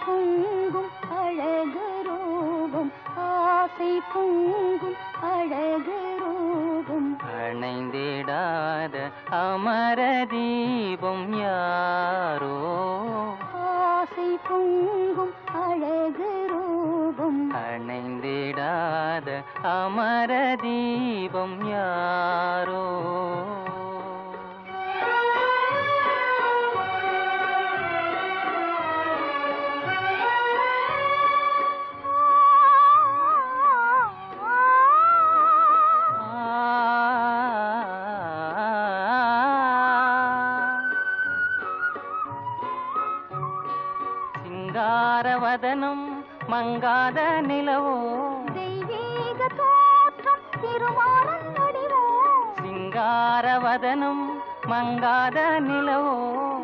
பொங்கும் அழகு ரூபம் ஆசை பொங்கும் அழகு ரூபம் அணைந்திடாத அமர தீபம் யாரோ ஆசை பொங்கும் அழகு ரூபம் அணைந்திடாத அமர தீபம் யாரோ சிங்காரவதனம் மங்காத நிலவோ தெய்வீக தோற்றம் திருமாறன் வடிவோ சிங்காரவதனம் மங்காத நிலவோ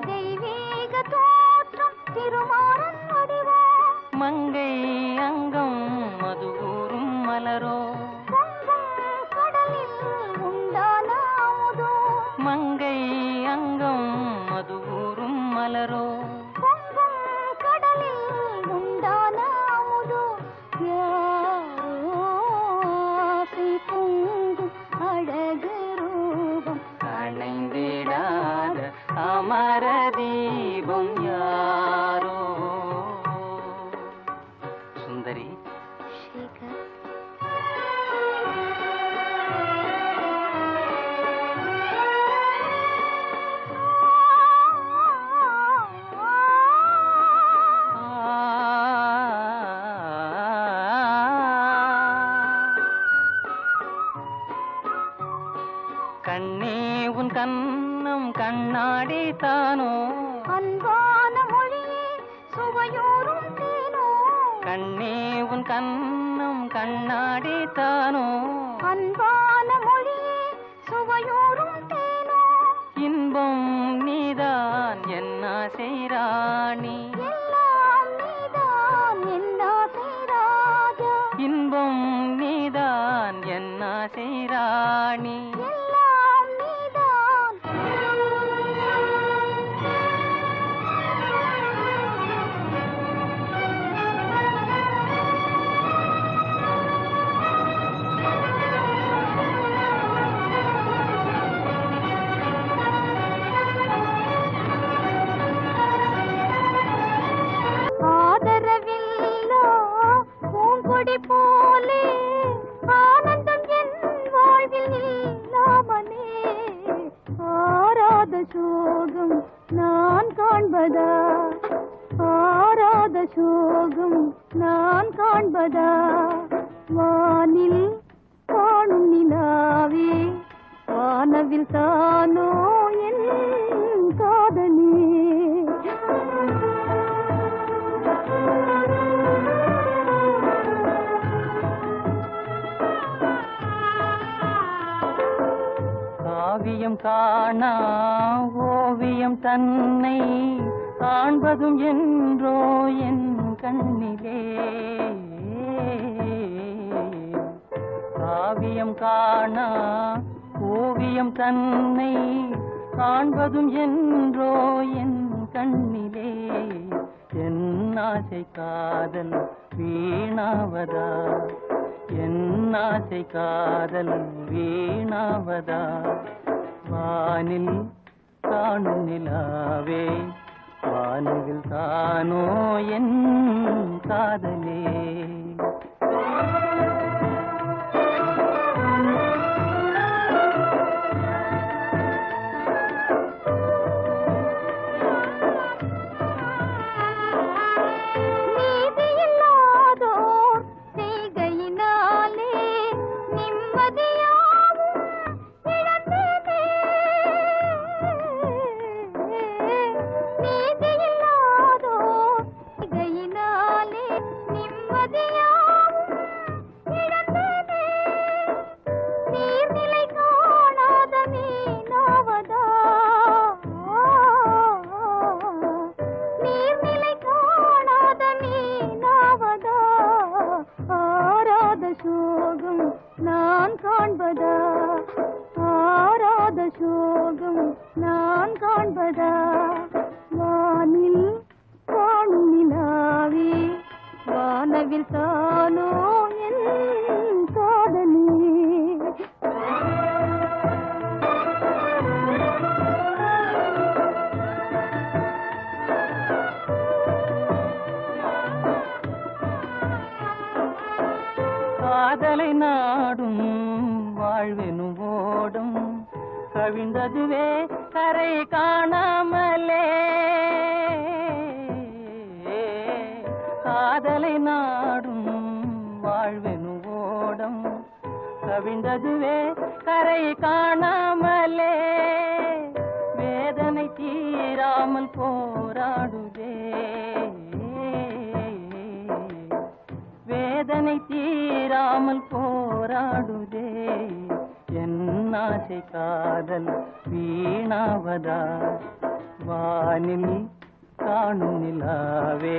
தெய்வீக தோற்றம் திருமாறன் வடிவோ மங்கை அங்கம் மதுவூரும் மலரோ பொங்கும் கடலில் உண்டான அமுதோ மங்கை அங்கம் மதுவூரும் மலரோ அமர தீபம் யாரோ சுந்தரி சேகர் கண்ணே உன் கண்ணம் கண்ணாடி தானோ அன்பான மொழியே சுவையோரும் தேனோ கண்ணே உன் கண்ணம் கண்ணாடி தானோ அன்பான மொழியே சுவையோரும் தேனோ இன்பம் நீதான் என்ன செய்ராணி எல்லாம் நீதான் என்ன செய்ராஜா இன்பம் நீதான் என்ன செய்ராணி போலே ஆனந்தம் என் வாழ்வில் இல்லாமலே ஆராத சோகம் நான் காண்பதா ஆராத சோகம் நான் காண்பதா வானில் காணும் நிலாவே வானவில் தானோ என் காதலே காவியம் காணா ஓவியம் தன்னை காண்பதும் என்றோ என் கண்ணிலே காவியம் காணா ஓவியம் தன்னை காண்பதும் என்றோ என் கண்ணிலே என் ஆசை காதல் வீணாவதா என் ஆசை காதல் வீணாவதா வானில் காணும் நிலாவே வானவில் தானோ என் காதலே சோகம் நான் காண்பதா வானில் காணும் நிலாவே காதலை நாடும் வாழ்வெனும் ஓடும் கவிழ்ந்ததுவே கரை காணாமலே காதலை நாடும் வாழ்வெனும் ஓடும் கவிழ்ந்ததுவே கரை காணாமலே வேதனை தீராமல் போராடுதே வேதனை தீராமல் போராடுதே என் ஆசை காதல் வீணாவதா வானில் காணும் நிலாவே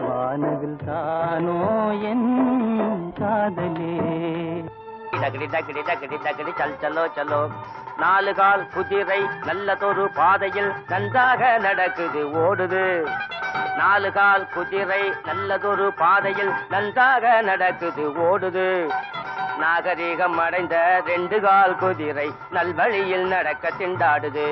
வானவில் தானோ என் காதலே டகடி டகடி டகடி டகடி சல் சலோ சலோ நாலு கால் குதிரை நல்லதொரு பாதையில் நன்றாக நடக்குது ஓடுது நாலு கால் குதிரை நல்லதொரு பாதையில் நன்றாக நடக்குது ஓடுது நாகரீகம் அடைந்த ரெண்டு கால் குதிரை நல்வழியில் நடக்க திண்டாடுது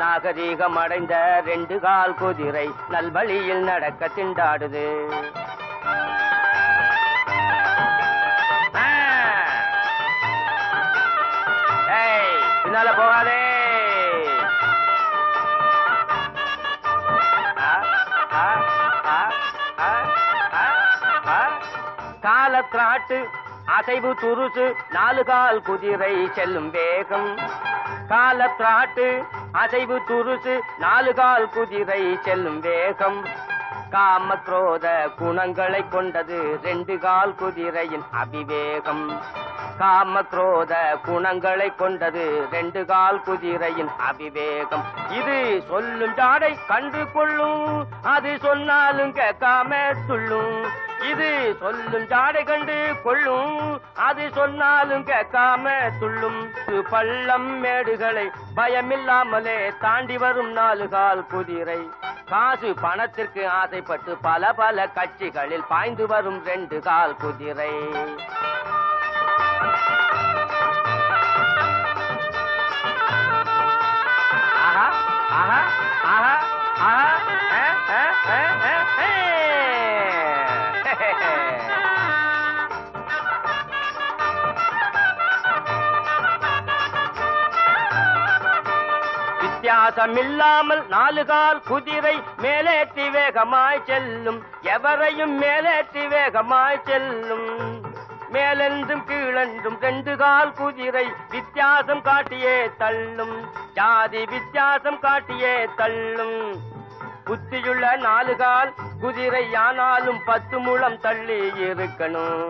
நாகரீகம் அடைந்த ரெண்டு கால் குதிரை நல்வழியில் நடக்க திண்டாடுது பின்னால போகாதே காலத்திராட்டு அசைவு துருசு நாலு கால் குதிரை செல்லும் வேகம் காலத்திராட்டு அசைவு துருசு நாலு கால் குதிரை செல்லும் வேகம் காம குரோத குணங்களை கொண்டது ரெண்டு கால் குதிரையின் அபிவேகம் காம குரோத குணங்களை கொண்டது ரெண்டு கால் குதிரையின் அபிவேகம் இது சொல்லும் ஜாடை கண்டு கொள்ளும் அது சொன்னாலும் கேட்காம துள்ளும் இது சொல்லும் ஜாடை கண்டு கொள்ளும் அது சொன்னாலும் கேட்காம துள்ளும் பள்ளம் மேடுகளை பயமில்லாமலே தாண்டி வரும் நாலு கால் குதிரை காசு பணத்திற்கு ஆசைப்பட்டு பல பல கட்சிகளில் பாய்ந்து வரும் ரெண்டு கால் குதிரை ஆஹா ஆஹா ஆஹா ஆஹா வித்தியாசமில்லாமல் நாலு கால் குதிரை மேலேற்றி வேகமாய் செல்லும் எவரையும் மேலேற்றி வேகமாய் செல்லும் மேலென்றும் கீழென்றும் ரெண்டு கால் குதிரை வித்தியாசம் காட்டியே தள்ளும் ஜாதி வித்தியாசம் காட்டியே தள்ளும் புத்தியுள்ள நாலு கால் குதிரை ஆனாலும் 10 முழம் தள்ளி இருக்கணும்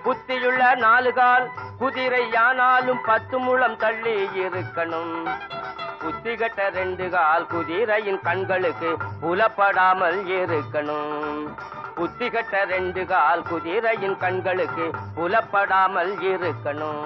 புத்தியுள்ள நாலு கால் குதிரை ஆனாலும் 10 முழம் தள்ளி இருக்கணும் புத்திகட்ட ரெண்டு கால் குதிரையின் கண்களுக்கு புலப்படாமல் இருக்கணும் புத்திகட்ட ரெண்டு கால் குதிரையின் கண்களுக்கு புலப்படாமல் இருக்கணும்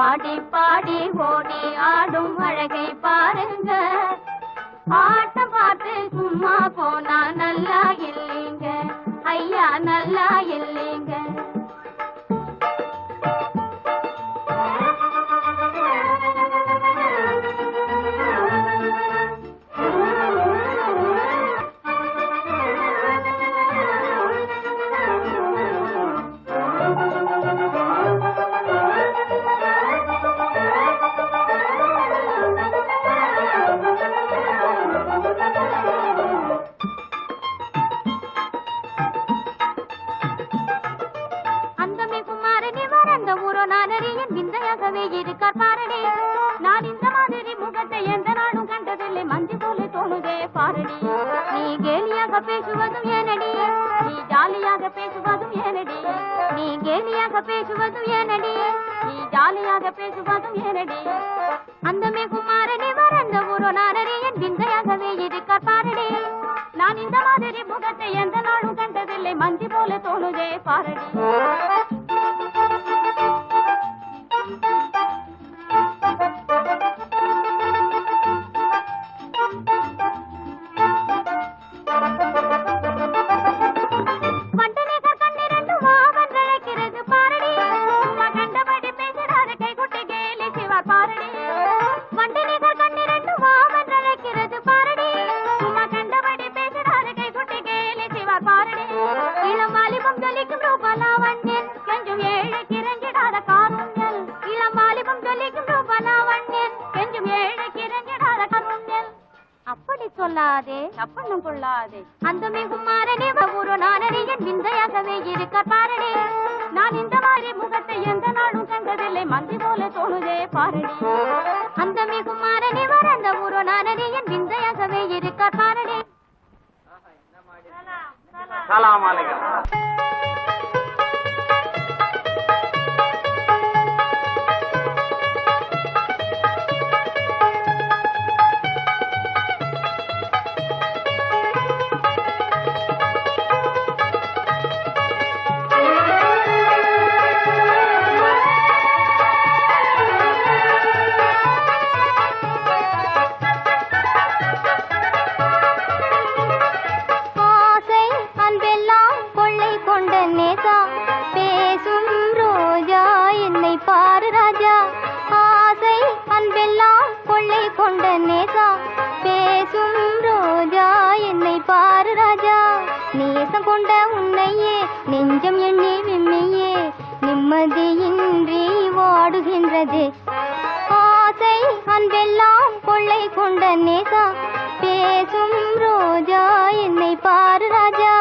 ஆடி பாடி ஓடி ஆடும் அழகை பாருங்க ஆட்டம் பார்த்து சும்மா போனா நல்லா இல்லைங்க ஐயா நல்லா இல்லைங்க இருக்கார் பாரடி நான் இந்த மாதிரி முகத்தை எந்த நாளும் கண்டதில்லை மஞ்சு போல தோணுதே பாரடி நீ கேலியாக பேசுவதும் ஏனடி நீ ஜாலியாக பேசுவதும் ஏனடி நீ கேலியாக பேசுவதும் ஏனடி நீ ஜாலியாக பேசுவதும் ஏனடி அந்த குமாரனி வறந்த ஊரோ நானடி என் விந்தையாகவே இருக்கார் பாரடி நான் இந்த மாதிரி முகத்தை எந்த நாளும் கண்டதில்லை மஞ்சு போல தோணுதே பாரடி ஒண்ணும் கொள்ளாதே அந்த மிகும் மாறனே ஒரு நானறியன் விந்தையாகவே இருக்க பாரடி நான் இந்த மாதிரி முகத்தை எந்த நாளும் கண்டதில்லை மந்தி போல தோணுதே பாரடி அந்த மிகும் மாறனே அந்த ஒரு நானறியன் விந்தையாகவே இருக்க பாரடி சலாம் அலைக்கும் நெஞ்சம் எண்ணி விம்மியே நிம்மதியின்றி வாடுகின்றது ஆசை அன்பெல்லாம் கொள்ளை கொண்ட நேசா பேசும் ரோஜா என்னை பாரு ராஜா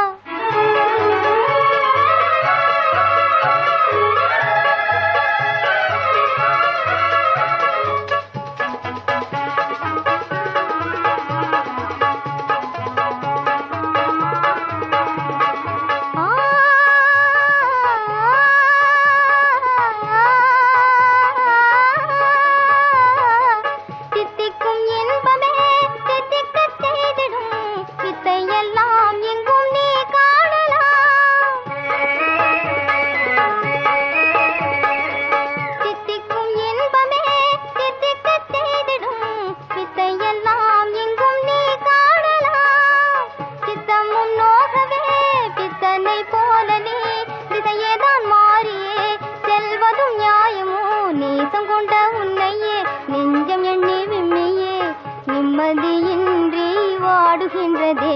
நிம்மதியின்றி வாடுகின்றதே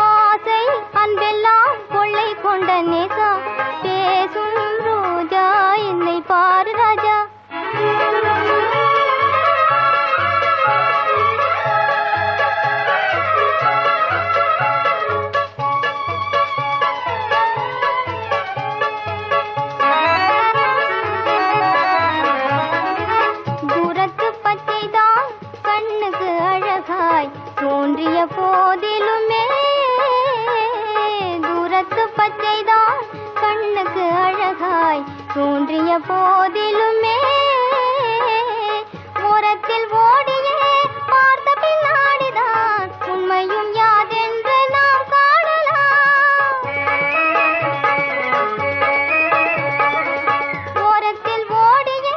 ஆசை அன்பெல்லாம் கொள்ளை கொண்ட நேசா பேசும் ரோஜா என்னை பாரு ராஜா தோன்றிய போதிலுமே தூரத்து பச்சைதான் கண்ணுக்கு அழகாய் தோன்றிய போதிலுமே ஓரத்தில் ஓடியே பார்த்த பின்னாடிதான் உண்மையும் யாதென்று நாம் காணலாம் ஓரத்தில் ஓடியே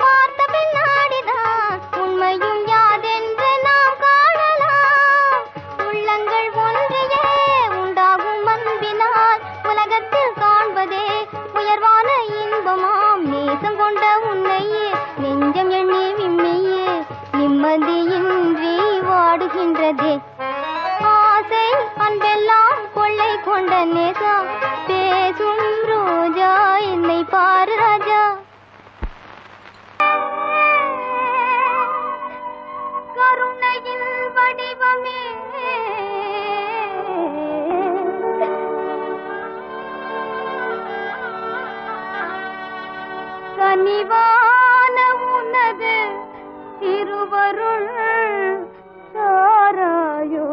பார்த்த பின்னாடிதான் உண்மையும் யாதென்று நாம் காணலாம் உள்ளங்கள் ஒன்றியே உண்டாகும் அன்பினால் உலகத்தில் காண்பதே உயர்வான இன்பமாம் நேசம் கொண்ட உன்னையே நெஞ்சம் எண்ணி விம்மியே நிம்மதியின்றி வாடுகின்றதே ஆசை அன்பெல்லாம் கொள்ளை கொண்ட நேசா பேசும் ரோஜா என்னை பாரு ராஜா கருணையின் வடிவமே கனிவான உனது திருவருள் தாராயோ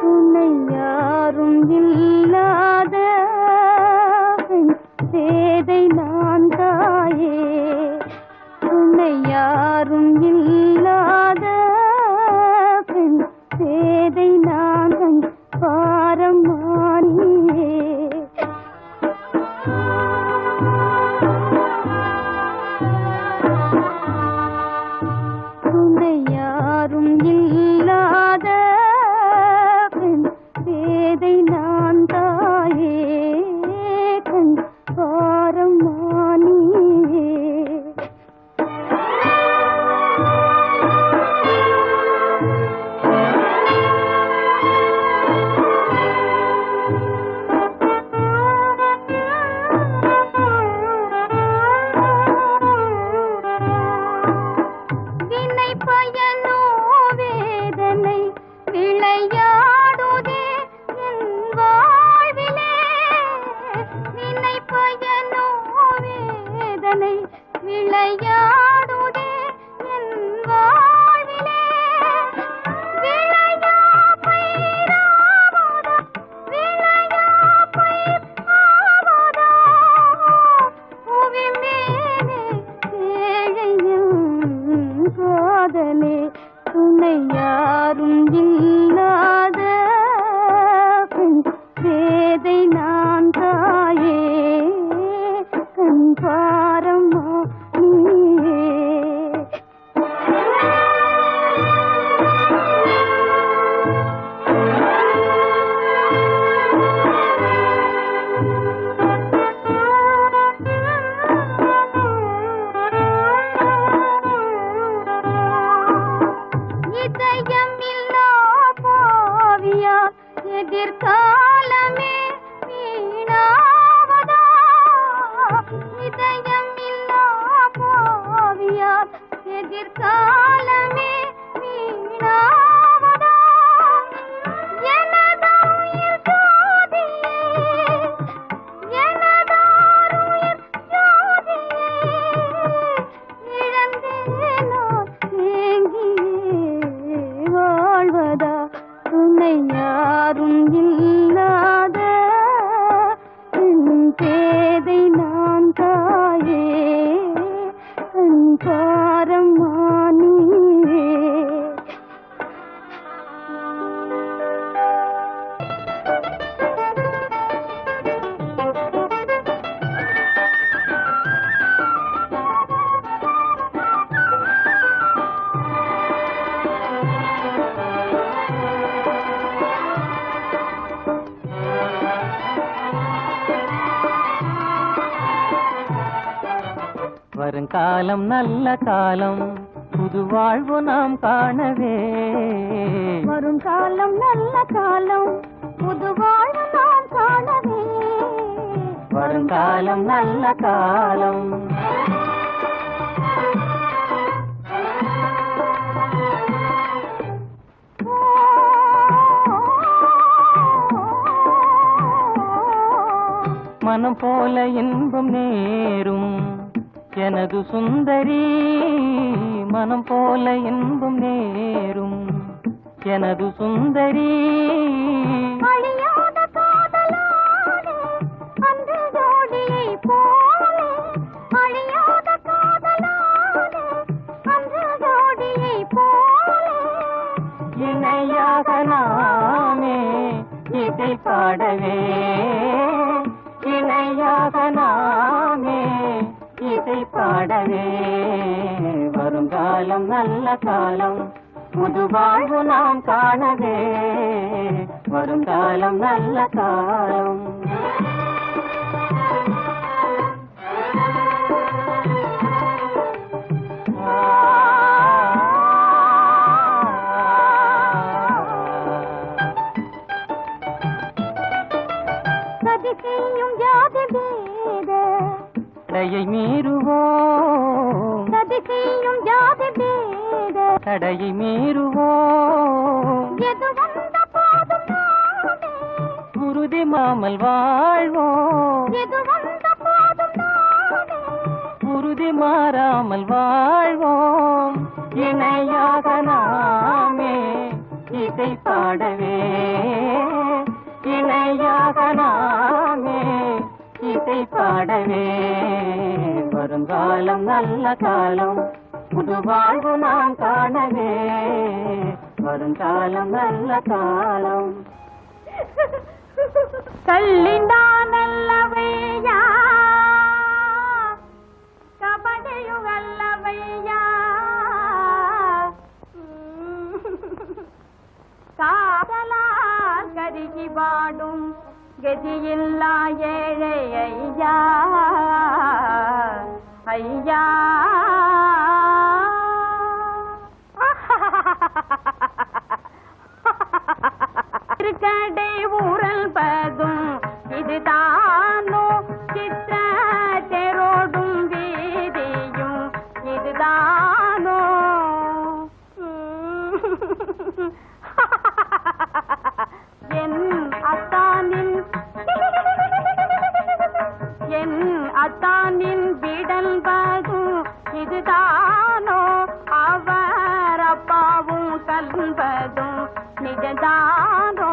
உன்னை யாரும் இல்லாத சேதை நான் தாயே உன்னை யாரும் இல்லாத சேதை நான் பாரமானியே உன்னை யாரும் இல்லாத சேதை நான் தாயே கண் பாரமானியே எதிர்காலமே வீணாவதா இதயம் இல்லா பாவியார் எதிர்காலமே வீணாவதா எனதாயுயிர் ஜோதியே எனதாருயிர் ஜோதியே இழந்தேனோ ஏங்கியே வாழ்வதா துணை யாரும் இல்லாத பேதை நான் தாயே கண் பாரமானியே வருங்காலம் நல்ல காலம் புது வாழ்வு நாம் காணவே வரும் காலம் நல்ல காலம் புது வாழ்வு நாம் காணவே வருங்காலம் நல்ல காலம் மனம் போல இன்பம் நேரும் எனது சுந்தரி மனம் போல இன்பம் நேரும் எனது சுந்தரி அழியாத காதலானே அந்த ஜோடியை போலே அழியாத காதலானே அந்த ஜோடியை போலே இணையாக நாமே இசை பாடவே இணையாக நாமே இசை பாடவே வருங்காலம் நல்ல காலம் புது வாழ்வு நாம் காணவே வருங்காலம் நல்ல காலம் சதி செய்யும் ஜாதி பேத தடையை மீறுவோம் சதி செய்யும் ஜாதி பேத தடையை மீறுவோம் எது வந்த போதும் நானே உறுதி மாமல் வாழ்வோம் எது வந்த போதும் நானே உறுதி மாறாமல் வாழ்வோம் இணையாக நாமே இசை பாடவே இணையாக நாமே இசை பாடவே வருங்காலம் நல்ல காலம் புது வாழ்வு நாம் காணவே வருங்காலம் நல்ல காலம் ಕಳ್ಳಿಂದಾನಲ್ಲವಯ್ಯ ಕಬಡಿಯುಗಲ್ಲವಯ್ಯ ಕಾದಲ ಕರಿಗಿ ಬಾಡು ಗತಿಯಿಲ್ಲ ಏಳೆ ಅಯ್ಯ ಅಯ್ಯ கடை ஊரல் பதும் இதுதானோ சித்த தெரோடும் வீதியும் இதுதானோ என் அத்தானின் விடல் பதும் இதுதானோ அவர் அப்பாவும் கல்வதும் நிஜதானோ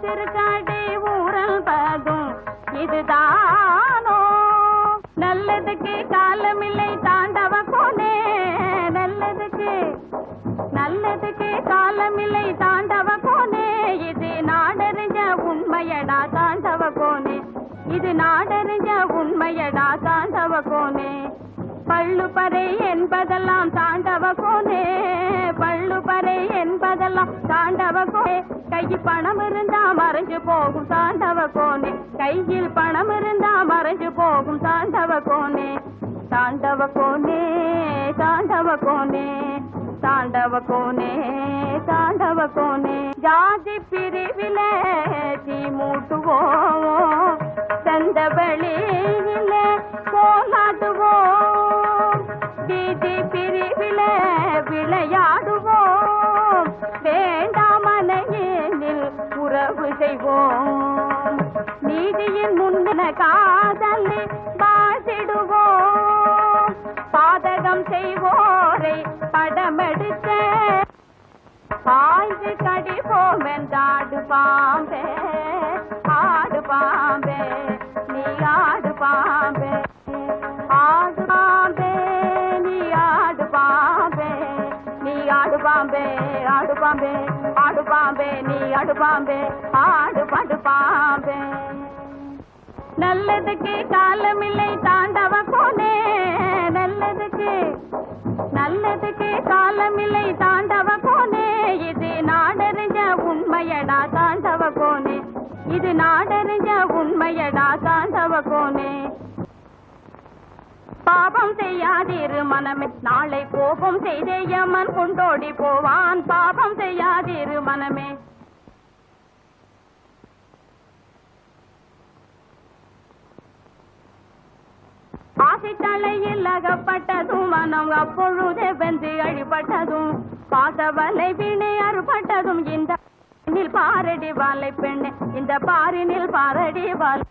திருக்கடை ஊரல் பதும் இதுதானோ நல்லதுக்கு காலமில்லை தாண்டவ கோனே நல்லதுக்கு காலமில்லை தாண்டவ கோனே இது நாடறிஞ்ச உண்மையடா தாண்டவ கோனே இது நாடறிஞ்ச உண்மையடா தாண்டவ கோனே பள்ளுப்பறை என்பதெல்லாம் தாண்டவ கோனே பள்ளுப்பறை என்பதெல்லாம் தாண்டவ கோனே கையில் பணம் இருந்தா மறைஞ்சு போகும் தாண்டவ கோனே கையில் பணம் இருந்தா மறைஞ்சு போகும் தாண்டவ கோனே தாண்டவ கோனே தாண்டவ கோனே தாண்டவ கோனே தாண்டவ கோனே ஜாதி பிரிவிலே தீ மூட்டுவோம் சந்த வெளியிலே போலாடுவோம் வீதி பிரிவிலே விளையாடுவோம் வேண்டாமனையில் உறவு செய்வோம் நீதியின் முன்ன காதலை வாழ்த்திடுவோம் பாதகம் செய்வோரை படமெடுத்த பாய்ந்து கடிப்போம் என்றாடு பாம்பே ஆடு பாம்பே நீ ஆடு பாம்பே ஆடு பாம்பே நீ ஆடு பாம்பே நீ ஆடு பாம்பே ஆடு பாம்பே ஆடு பாம்பே நீ ஆடு பாம்பே ஆடு படு பாம்பே நல்லதுக்கு காலமில்லை தாண்டவ கோனே நல்லதுக்கு நல்லதுக்கு காலமில்லை தாண்டவ கோனே இது நாடறிஞ்ச உண்மையடா தாண்டவ கோனே இது நாடறிஞ்ச உண்மையடா தாண்டவ கோனே பாபம் செய்யாதிரு மனமே நாளை கோபம் செய்தே யமன் கொண்டோடி போவான் பாபம் செய்யாதிரு மனமே ஆசை தலையில் அகப்பட்டதும் மனம் அப்பொழுதே வென்று அழிபட்டதும் பாசவலை வீணை அறுபட்டதும் இந்த பாரடி வாழை பெண்ணே இந்த பாரினில் பாரடி வாழை